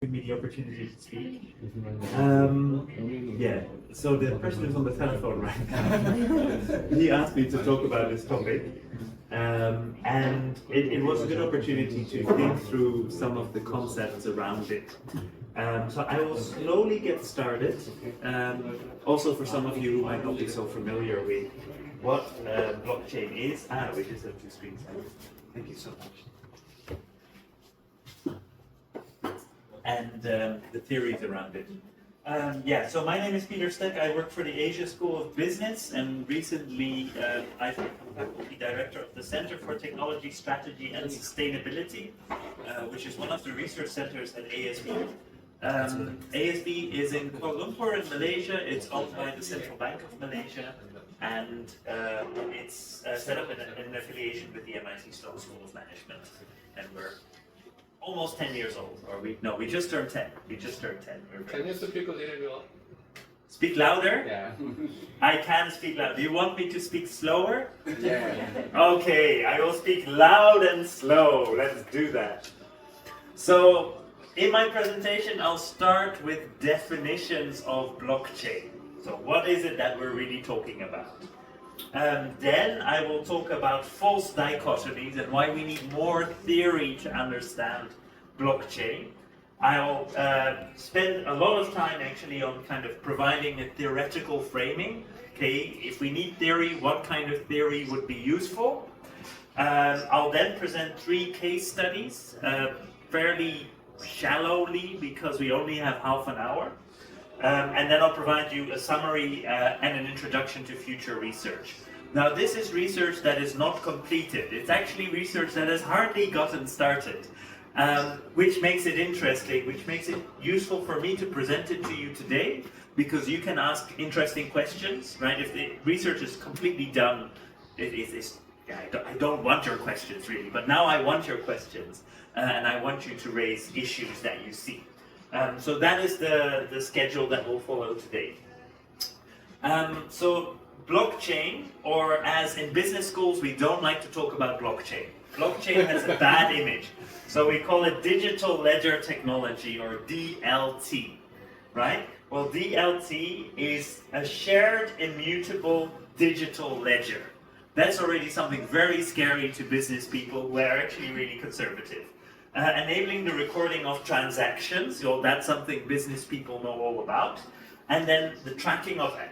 Give me the opportunity to speak. Yeah, so the person who's on the telephone right now, he asked me to talk about this topic. And it was a good opportunity to think through some of the concepts around it. So I will slowly get started. Also for some of you who might not be so familiar with what blockchain is. We just have two screens. Thank you so much. And the theories around it. Yeah, so my name is Pieter Stek. I work for the Asia School of Business, and recently I've become faculty director of the Center for Technology, Strategy and Sustainability, which is one of the research centers at ASB. ASB is in Kuala Lumpur in Malaysia. It's owned by the Central Bank of Malaysia, and it's set up in affiliation with the MIT Sloan School of Management. And we're almost 10 years old, or we just turned 10. We just turned 10. Can you speak a little bit? Speak louder? Yeah. I can speak loud. Do you want me to speak slower? Yeah. Okay, I will speak loud and slow. Let's do that. So, in my presentation, I'll start with definitions of blockchain. So, what is it that we're really talking about? Then I will talk about false dichotomies and why we need more theory to understand blockchain. I'll spend a lot of time actually on kind of providing a theoretical framing. Okay, if we need theory, what kind of theory would be useful? I'll then present 3 case studies, fairly shallowly because we only have half an hour. And then I'll provide you a summary and an introduction to future research. Now this is research that is not completed. It's actually research that has hardly gotten started, which makes it interesting, which makes it useful for me to present it to you today, because you can ask interesting questions, right? If the research is completely done, I don't want your questions really, but now I want your questions, and I want you to raise issues that you see. So that is the schedule that will follow today. So blockchain, or as in business schools, we don't like to talk about blockchain. Blockchain has a bad image. So we call it digital ledger technology, or DLT, right? Well, DLT is a shared immutable digital ledger. That's already something very scary to business people who are actually really conservative. Enabling the recording of transactions, so that's something business people know all about. And then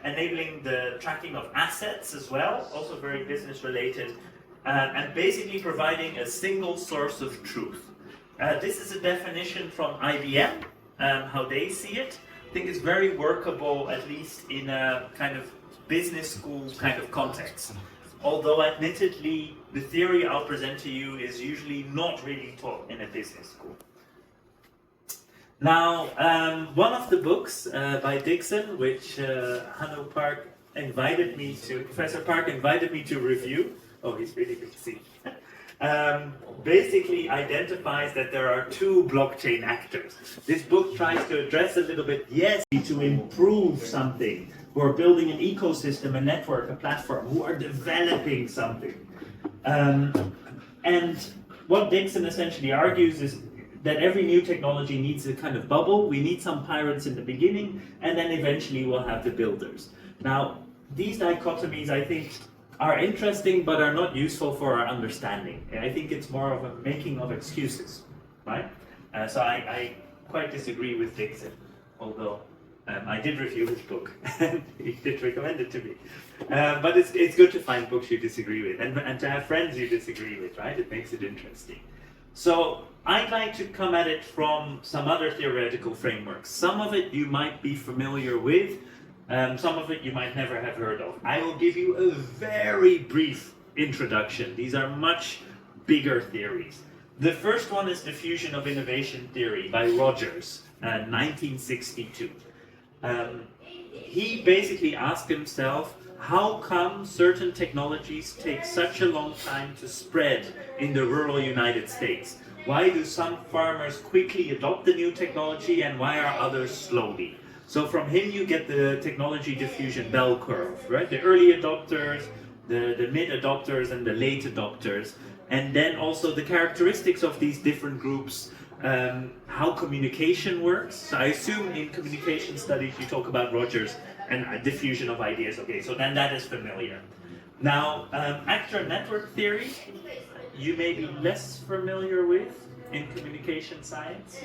enabling the tracking of assets as well, also very business related. And basically providing a single source of truth. This is a definition from IBM, how they see it. I think it's very workable, at least in a kind of business school kind of context. Although admittedly, the theory I'll present to you is usually not really taught in a business school. Now, one of the books by Dixon, which Professor Park invited me to review, oh, he's really good to see, basically identifies that there are 2 blockchain actors. This book tries to address a little bit, yes, to improve something, who are building an ecosystem, a network, a platform, who are developing something. And what Dixon essentially argues is that every new technology needs a kind of bubble. We need some pirates in the beginning, and then eventually we'll have the builders. Now, these dichotomies, I think, are interesting, but are not useful for our understanding. I think it's more of a making of excuses, right? So I quite disagree with Dixon, although I did review his book, and he did recommend it to me. But it's good to find books you disagree with, and to have friends you disagree with, right? It makes it interesting. So I'd like to come at it from some other theoretical frameworks. Some of it you might be familiar with, some of it you might never have heard of. I will give you a very brief introduction. These are much bigger theories. The first one is diffusion of innovation theory by Rogers, 1962. He basically asked himself, how come certain technologies take such a long time to spread in the rural United States? Why do some farmers quickly adopt the new technology and why are others slowly? So from him you get the technology diffusion bell curve, right? The early adopters, the mid adopters and the late adopters. And then also the characteristics of these different groups how communication works. So I assume in communication studies you talk about Rogers and diffusion of ideas. Okay, so then that is familiar. Now, actor network theory, you may be less familiar with in communication science.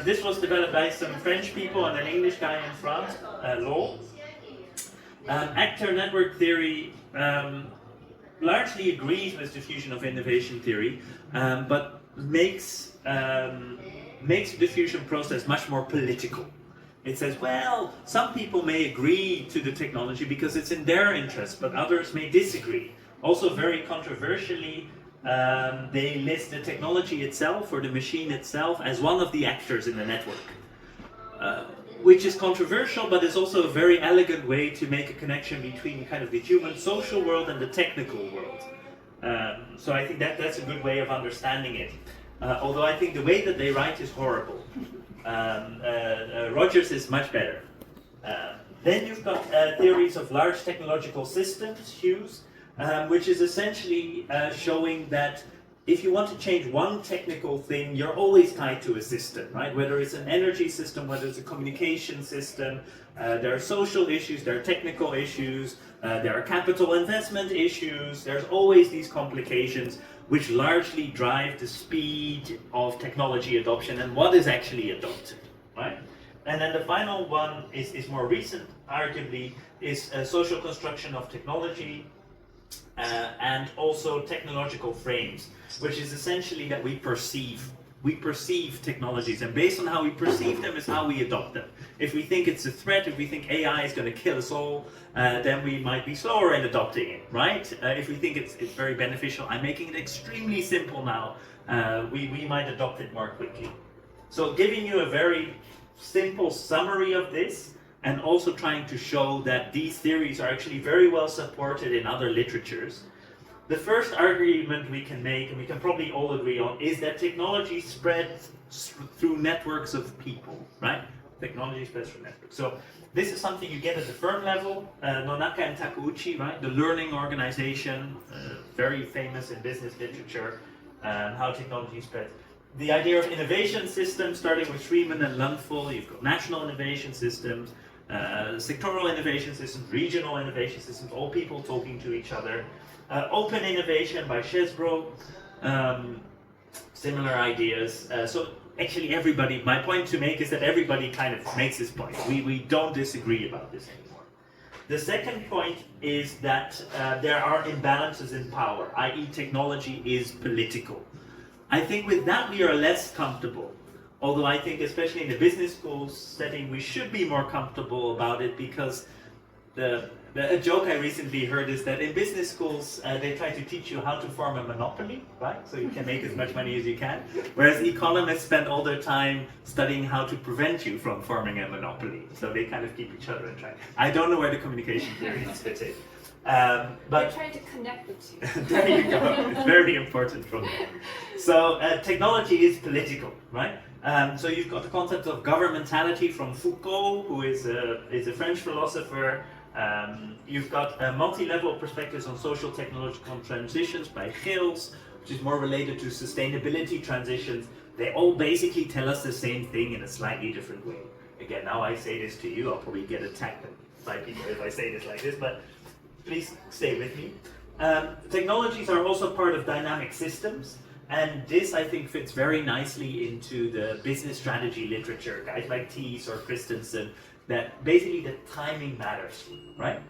This was developed by some French people and an English guy in France, Law. Actor network theory largely agrees with diffusion of innovation theory, but makes the diffusion process much more political. It says, well, some people may agree to the technology because it's in their interest, but others may disagree. Also, very controversially, they list the technology itself or the machine itself as one of the actors in the network. Which is controversial, but is also a very elegant way to make a connection between kind of the human social world and the technical world. So I think that's a good way of understanding it. Although I think the way that they write is horrible. Rogers is much better. Then you've got theories of large technological systems, Hughes, which is essentially showing that if you want to change one technical thing, you're always tied to a system, right? Whether it's an energy system, whether it's a communication system, there are social issues, there are technical issues, there are capital investment issues, there's always these complications which largely drive the speed of technology adoption and what is actually adopted, right? And then the final one is more recent, arguably, is social construction of technology, and also technological frames, which is essentially that we perceive technologies, and based on how we perceive them is how we adopt them. If we think it's a threat, if we think AI is going to kill us all, then we might be slower in adopting it, right? If we think it's very beneficial, I'm making it extremely simple now, we might adopt it more quickly. So giving you a very simple summary of this, and also trying to show that these theories are actually very well supported in other literatures. The first argument we can make, and we can probably all agree on, is that technology spreads through networks of people, right? Technology spreads through networks. So this is something you get at the firm level. Nonaka and Takeuchi, right? The learning organization, very famous in business literature, how technology spreads. The idea of innovation systems, starting with Freeman and Lundful, you've got national innovation systems, sectoral innovation systems, regional innovation systems, all people talking to each other. Open innovation by Chesbrough, similar ideas. So actually everybody, my point to make is that everybody kind of makes this point. We don't disagree about this anymore. The second point is that there are imbalances in power, i.e. technology is political. I think with that we are less comfortable. Although I think, especially in the business school setting, we should be more comfortable about it, because a joke I recently heard is that in business schools they try to teach you how to form a monopoly, right? So you can make as much money as you can. Whereas economists spend all their time studying how to prevent you from forming a monopoly. So they kind of keep each other in track. I don't know where the communication theory fits in. But they're trying to connect the two. There you go. It's very important for me. So technology is political, right? So you've got the concept of governmentality from Foucault, who is a French philosopher. You've got multi-level perspectives on social technological transitions by Gilles, which is more related to sustainability transitions. They all basically tell us the same thing in a slightly different way. Again, now I say this to you, I'll probably get attacked by people if I say this like this, but please stay with me. Technologies are also part of dynamic systems. And this, I think, fits very nicely into the business strategy literature, guys like Thies or Christensen, that basically the timing matters, right?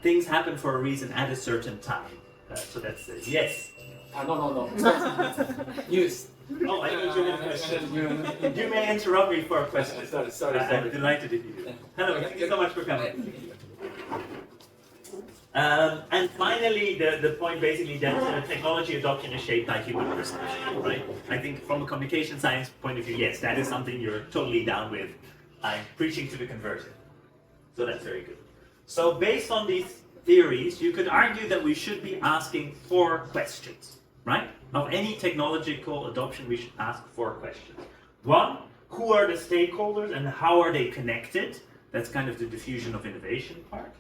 Things happen for a reason at a certain time. So that's it. Yes? No. News. Oh, I thought you had a question. You may interrupt me for a question. Sorry. I'm delighted if you do. Hello, thank you so much for coming. And finally, the point basically that technology adoption is shaped by human perception, right? I think from a communication science point of view, yes, that is something you're totally down with. I'm preaching to the converted. So that's very good. So based on these theories, you could argue that we should be asking 4 questions, right? Of any technological adoption, we should ask 4 questions. 1, who are the stakeholders and how are they connected? That's kind of the diffusion of innovation part.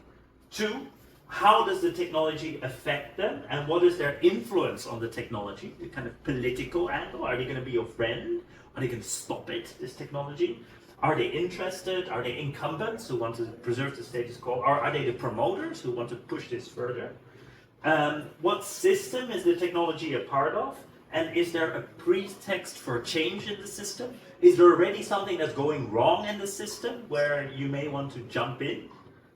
2, how does the technology affect them, and what is their influence on the technology? The kind of political angle. Are they going to be your friend? Are they going to stop it, this technology? Are they interested? Are they incumbents who want to preserve the status quo? Or are they the promoters who want to push this further? What system is the technology a part of? And is there a pretext for change in the system? Is there already something that's going wrong in the system where you may want to jump in,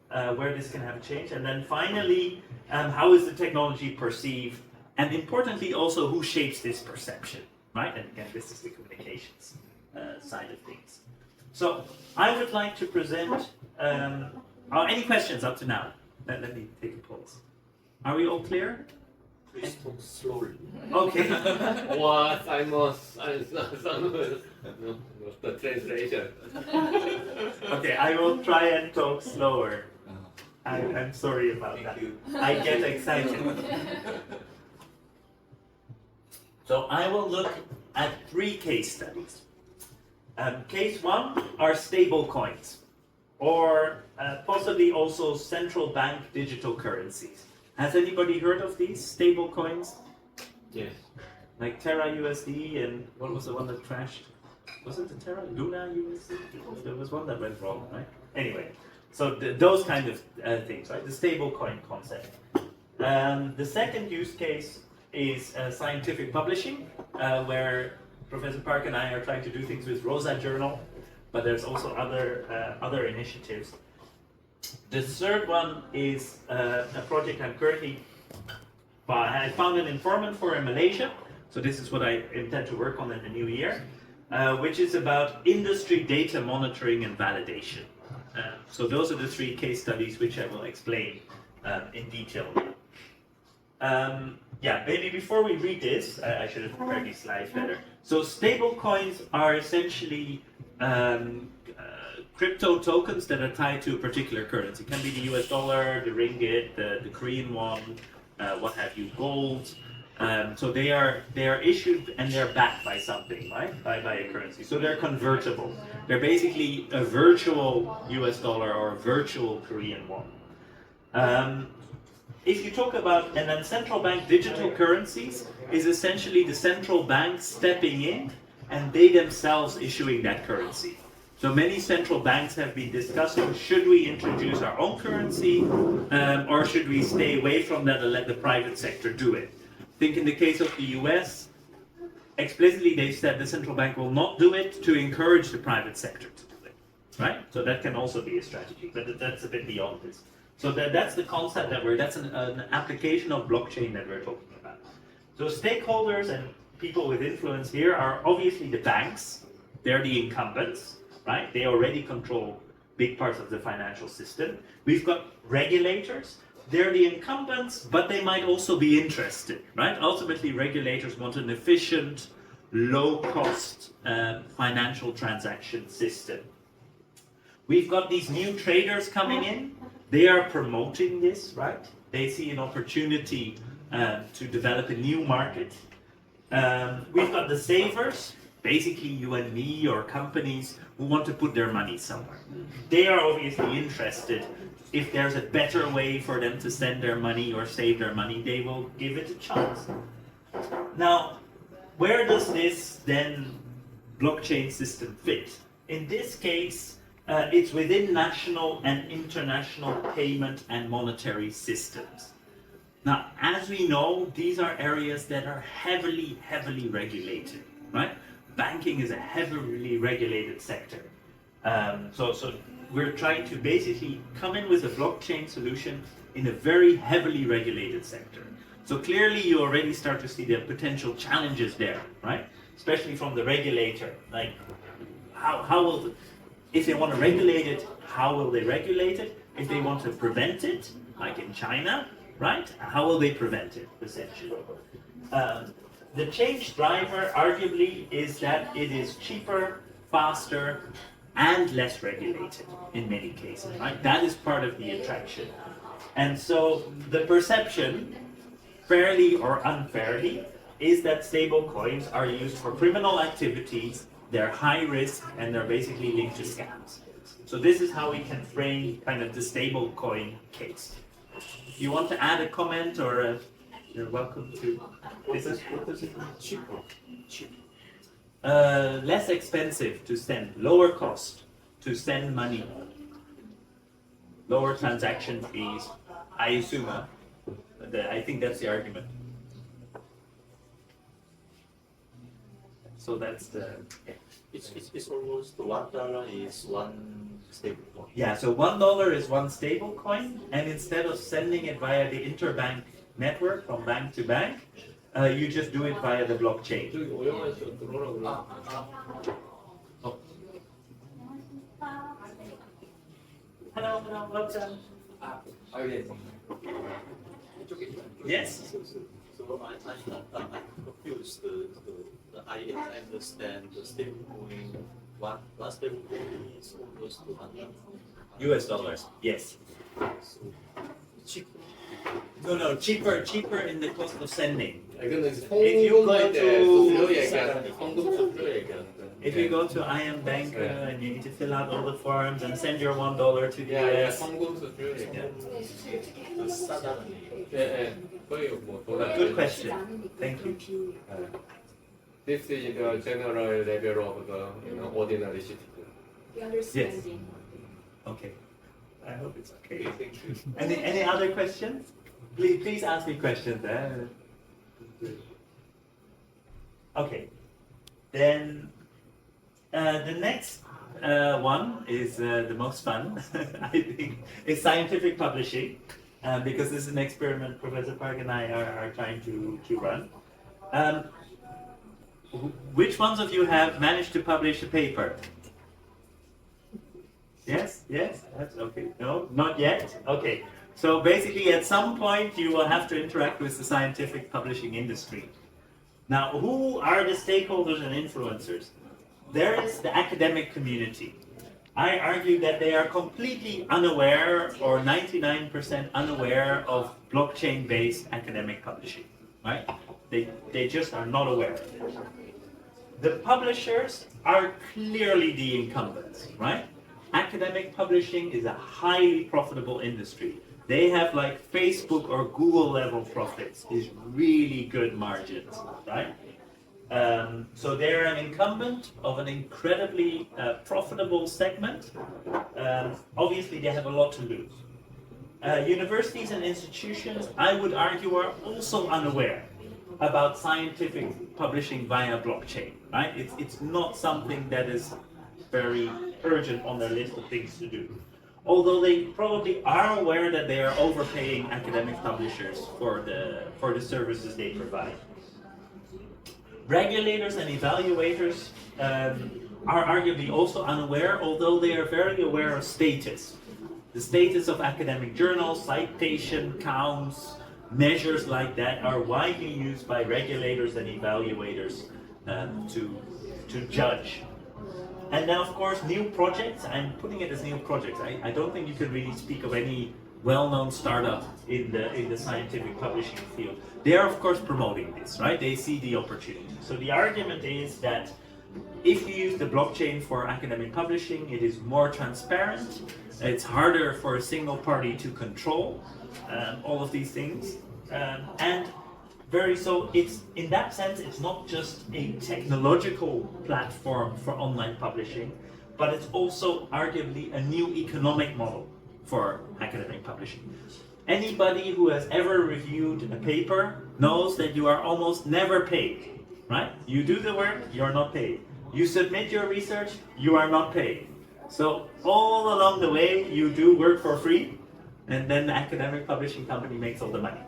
where this can have a change? And then finally, how is the technology perceived? And importantly also, who shapes this perception, right? And again, this is the communications side of things. So I would like to present, any questions up to now? Let me take a pause. Are we all clear? Please talk slowly. Okay. What I must, the translation. Okay, I will try and talk slower. I'm sorry about that. I get excited. So I will look at 3 case studies. Case 1 are stable coins, or possibly also central bank digital currencies. Has anybody heard of these stable coins? Yes. Like Terra USD, and what was the one that crashed? Was it the Terra Luna USD? There was one that went wrong, right? Anyway, so those kind of things, right? The stable coin concept. The second use case is scientific publishing, where Professor Park and I are trying to do things with Rosa Journal, but there's also other initiatives. The third one is a project I'm currently, I found an informant for in Malaysia, so this is what I intend to work on in the new year, which is about industry data monitoring and validation. So those are the 3 case studies which I will explain in detail. Yeah, maybe before we read this, I should have prepared these slides better. So stable coins are essentially crypto tokens that are tied to a particular currency. It can be the US dollar, the ringgit, the Korean won, what have you, gold. So they are issued and they're backed by something, right? By a currency. So they're convertible. They're basically a virtual US dollar or a virtual Korean won. If you talk about, and then central bank digital currencies is essentially the central bank stepping in and they themselves issuing that currency. So many central banks have been discussing, should we introduce our own currency or should we stay away from that and let the private sector do it? I think in the case of the US, explicitly they said the central bank will not do it to encourage the private sector to do it, right? So that can also be a strategy, but that's a bit beyond this. So that's the concept that's an application of blockchain that we're talking about. So stakeholders and people with influence here are obviously the banks. They're the incumbents, right? They already control big parts of the financial system. We've got regulators. They're the incumbents, but they might also be interested, right? Ultimately, regulators want an efficient, low-cost financial transaction system. We've got these new traders coming in. They are promoting this, right? They see an opportunity to develop a new market. We've got the savers, basically you and me or companies who want to put their money somewhere. They are obviously interested. If there's a better way for them to send their money or save their money, they will give it a chance. Now, where does this then blockchain system fit? In this case, it's within national and international payment and monetary systems. Now, as we know, these are areas that are heavily, heavily regulated, right? Banking is a heavily regulated sector. So we're trying to basically come in with a blockchain solution in a very heavily regulated sector. So clearly you already start to see the potential challenges there, right? Especially from the regulator. Like, how will, if they want to regulate it, how will they regulate it? If they want to prevent it, like in China, right? How will they prevent it, essentially? The change driver, arguably, is that it is cheaper, faster, and less regulated in many cases, right? That is part of the attraction. And so the perception, fairly or unfairly, is that stable coins are used for criminal activities, they're high risk, and they're basically linked to scams. So this is how we can frame kind of the stable coin case. You want to add a comment or you're welcome to. What does it mean? Cheaper. Cheap. Less expensive to send, lower cost to send money, lower transaction fees. I assume. I think that's the argument. So that's the. It's almost $1 is one stable coin. Yeah, so $1 is one stable coin, and instead of sending it via the interbank network from bank to bank, you just do it via the blockchain. 저기 오영환 씨 들어오라고 그래. Oh. Hello, welcome. Yes. So I'm confused. I understand the stablecoin. One stablecoin is almost $100. US dollars. Yes. So cheap. No, cheaper in the cost of sending. 이거는 If you go If you go to IM Bank and you need to fill out all the forms and send your $1 to the US. Good question. Thank you. This is the general level of the ordinary citizen. You understanding? Okay. I hope it's okay. Thank you. Any other questions? Please ask me questions. Okay. Then the next one is the most fun, I think, is scientific publishing, because this is an experiment Professor Park and I are trying to run. Which ones of you have managed to publish a paper? Yes, that's okay. No, not yet. Okay. So basically, at some point, you will have to interact with the scientific publishing industry. Now, who are the stakeholders and influencers? There is the academic community. I argue that they are completely unaware, or 99% unaware, of blockchain-based academic publishing. Right? They just are not aware of it. The publishers are clearly the incumbents, right? Academic publishing is a highly profitable industry. They have like Facebook or Google level profits, is really good margins, right? So they're an incumbent of an incredibly profitable segment. Obviously, they have a lot to lose. Universities and institutions, I would argue, are also unaware about scientific publishing via blockchain, right? It's not something that is very urgent on their list of things to do. Although they probably are aware that they are overpaying academic publishers for the services they provide. Regulators and evaluators are arguably also unaware, although they are very aware of status. The status of academic journals, citation counts, measures like that are widely used by regulators and evaluators to judge. And then, of course, new projects. I'm putting it as new projects. I don't think you can really speak of any well-known startup in the scientific publishing field. They are, of course, promoting this, right? They see the opportunity. So the argument is that if you use the blockchain for academic publishing, it is more transparent. It's harder for a single party to control all of these things, and it's in that sense, it's not just a technological platform for online publishing, but it's also arguably a new economic model for academic publishing. Anybody who has ever reviewed a paper knows that you are almost never paid, right? You do the work, you're not paid. You submit your research, you are not paid. So all along the way, you do work for free, and then the academic publishing company makes all the money.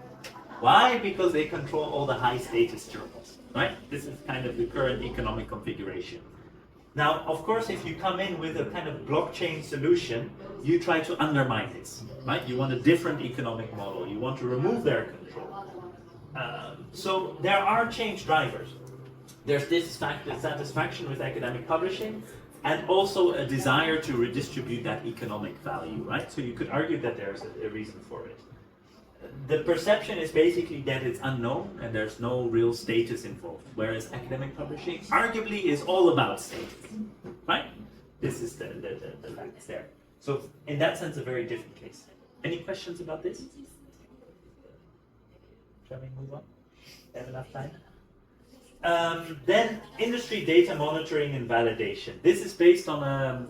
Why? Because they control all the high status journals, right? This is kind of the current economic configuration. Now, of course, if you come in with a kind of blockchain solution, you try to undermine this, right? You want a different economic model. You want to remove their control. So there are change drivers. There's dissatisfaction with academic publishing, and also a desire to redistribute that economic value, right? So you could argue that there's a reason for it. The perception is basically that it's unknown and there's no real status involved, whereas academic publishing arguably is all about status, right? This is the facts there. So in that sense, a very different case. Any questions about this? Shall we move on? Have enough time? Then industry data monitoring and validation. This is based on a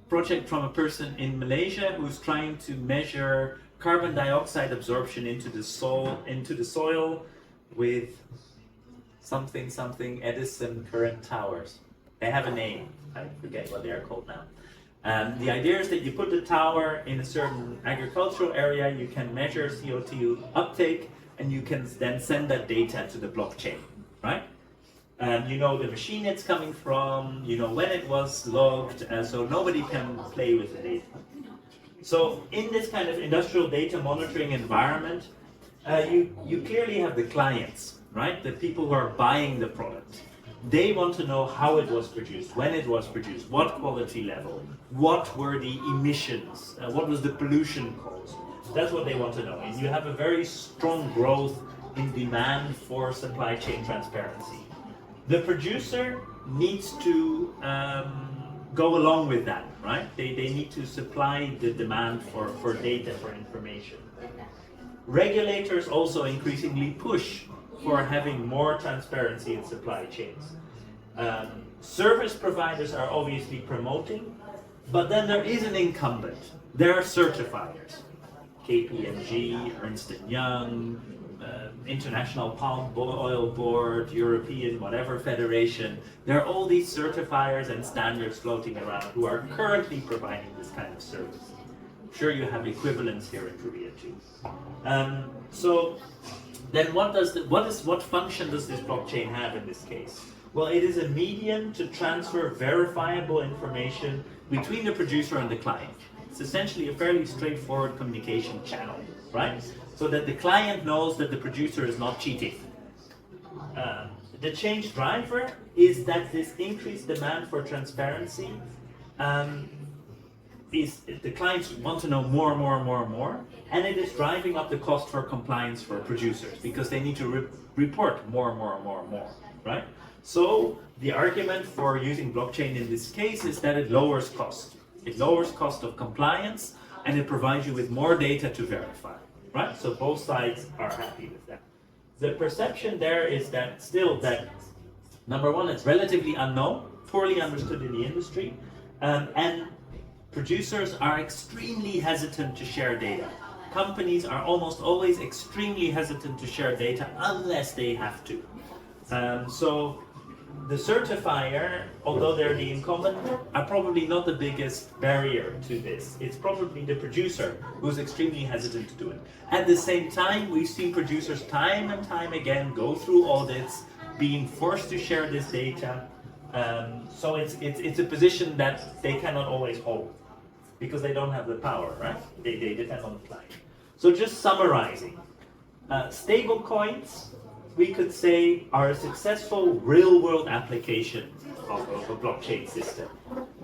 project from a person in Malaysia who's trying to measure carbon dioxide absorption into the soil with something Edison current towers. They have a name. I forget what they are called now. The idea is that you put the tower in a certain agricultural area, you can measure CO2 uptake, and you can then send that data to the blockchain, right? You know the machine it's coming from, you know when it was logged, so nobody can play with the data. So in this kind of industrial data monitoring environment, you clearly have the clients, right? The people who are buying the product. They want to know how it was produced, when it was produced, what quality level, what were the emissions, what was the pollution caused. That's what they want to know. And you have a very strong growth in demand for supply chain transparency. The producer needs to go along with that, right? They need to supply the demand for data, for information. Regulators also increasingly push for having more transparency in supply chains. Service providers are obviously promoting, but then there is an incumbent. There are certifiers. KPMG, Ernst & Young, International Palm Oil Board, European whatever federation. There are all these certifiers and standards floating around who are currently providing this kind of service. I'm sure you have equivalents here in Korea too. So then what function does this blockchain have in this case? Well, it is a medium to transfer verifiable information between the producer and the client. It's essentially a fairly straightforward communication channel, right? So that the client knows that the producer is not cheating. The change driver is that this increased demand for transparency is the clients want to know more, and it is driving up the cost for compliance for producers because they need to report more, right? So the argument for using blockchain in this case is that it lowers cost. It lowers cost of compliance and it provides you with more data to verify, right? So both sides are happy with that. The perception there is that still that, number one, it's relatively unknown, poorly understood in the industry, and producers are extremely hesitant to share data. Companies are almost always extremely hesitant to share data unless they have to. So the certifier, although they're the incumbent, are probably not the biggest barrier to this. It's probably the producer who's extremely hesitant to do it. At the same time, we've seen producers time and time again go through audits, being forced to share this data. So it's a position that they cannot always hold because they don't have the power, right? They depend on the client. So just summarizing, stable coins, we could say, are a successful real-world application of a blockchain system.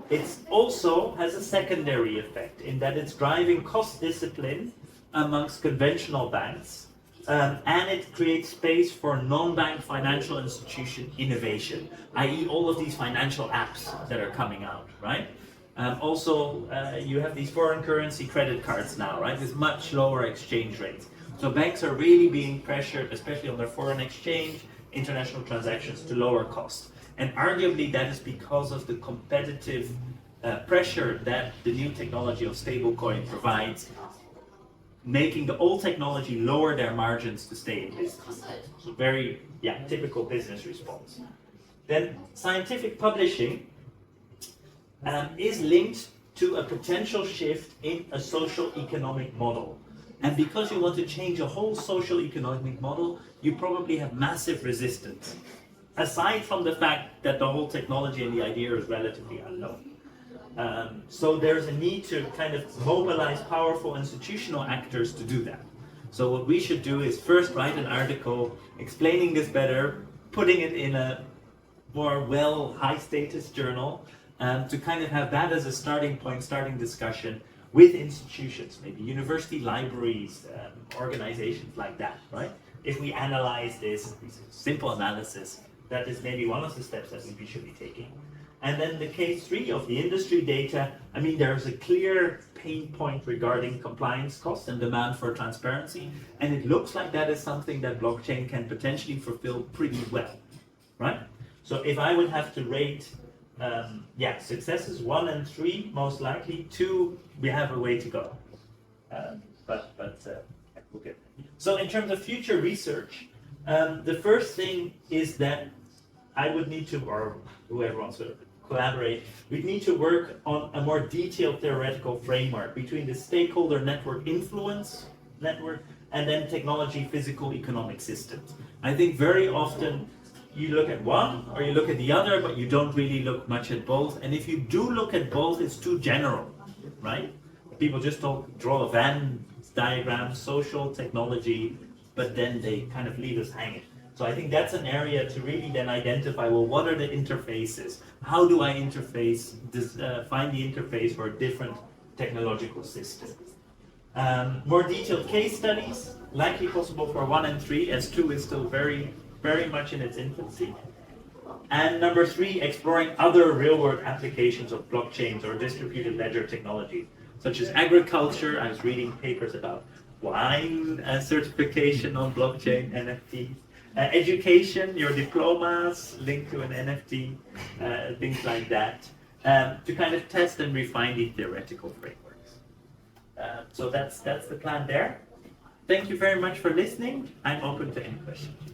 It also has a secondary effect in that it's driving cost discipline amongst conventional banks, and it creates space for non-bank financial institution innovation, i.e. all of these financial apps that are coming out, right? You have these foreign currency credit cards now, right, with much lower exchange rates. So banks are really being pressured, especially on their foreign exchange, international transactions, to lower costs. And arguably that is because of the competitive pressure that the new technology of stablecoin provides, making the old technology lower their margins to stay in business. So very, typical business response. Then scientific publishing is linked to a potential shift in a social economic model. And because you want to change a whole social economic model, you probably have massive resistance. Aside from the fact that the whole technology and the idea is relatively unknown. So there's a need to kind of mobilize powerful institutional actors to do that. So what we should do is first write an article explaining this better, putting it in a more high status journal, to kind of have that as a starting point, starting discussion with institutions, maybe university libraries, organizations like that, right? If we analyze this simple analysis, that is maybe one of the steps that we should be taking. And then the case 3 of the industry data, I mean, there's a clear pain point regarding compliance costs and demand for transparency. And it looks like that is something that blockchain can potentially fulfill pretty well, right? So if I would have to rate, successes 1 and 3, most likely 2, we have a way to go. But we'll get there. So in terms of future research, the first thing is that I would need to, or whoever wants to collaborate, we need to work on a more detailed theoretical framework between the stakeholder network influence network and then technology, physical, economic systems. I think very often you look at one or you look at the other, but you don't really look much at both. And if you do look at both, it's too general, right? People just draw a Venn diagram, social, technology, but then they kind of leave us hanging. So I think that's an area to really then identify, well, what are the interfaces? How do I interface, find the interface for different technological systems? More detailed case studies, likely possible for 1 and 3, as 2 is still very, very much in its infancy. And number 3, exploring other real-world applications of blockchains or distributed ledger technology, such as agriculture. I was reading papers about wine certification on blockchain, NFTs. Education, your diplomas linked to an NFT, things like that, to kind of test and refine the theoretical frameworks. So that's the plan there. Thank you very much for listening. I'm open to any questions.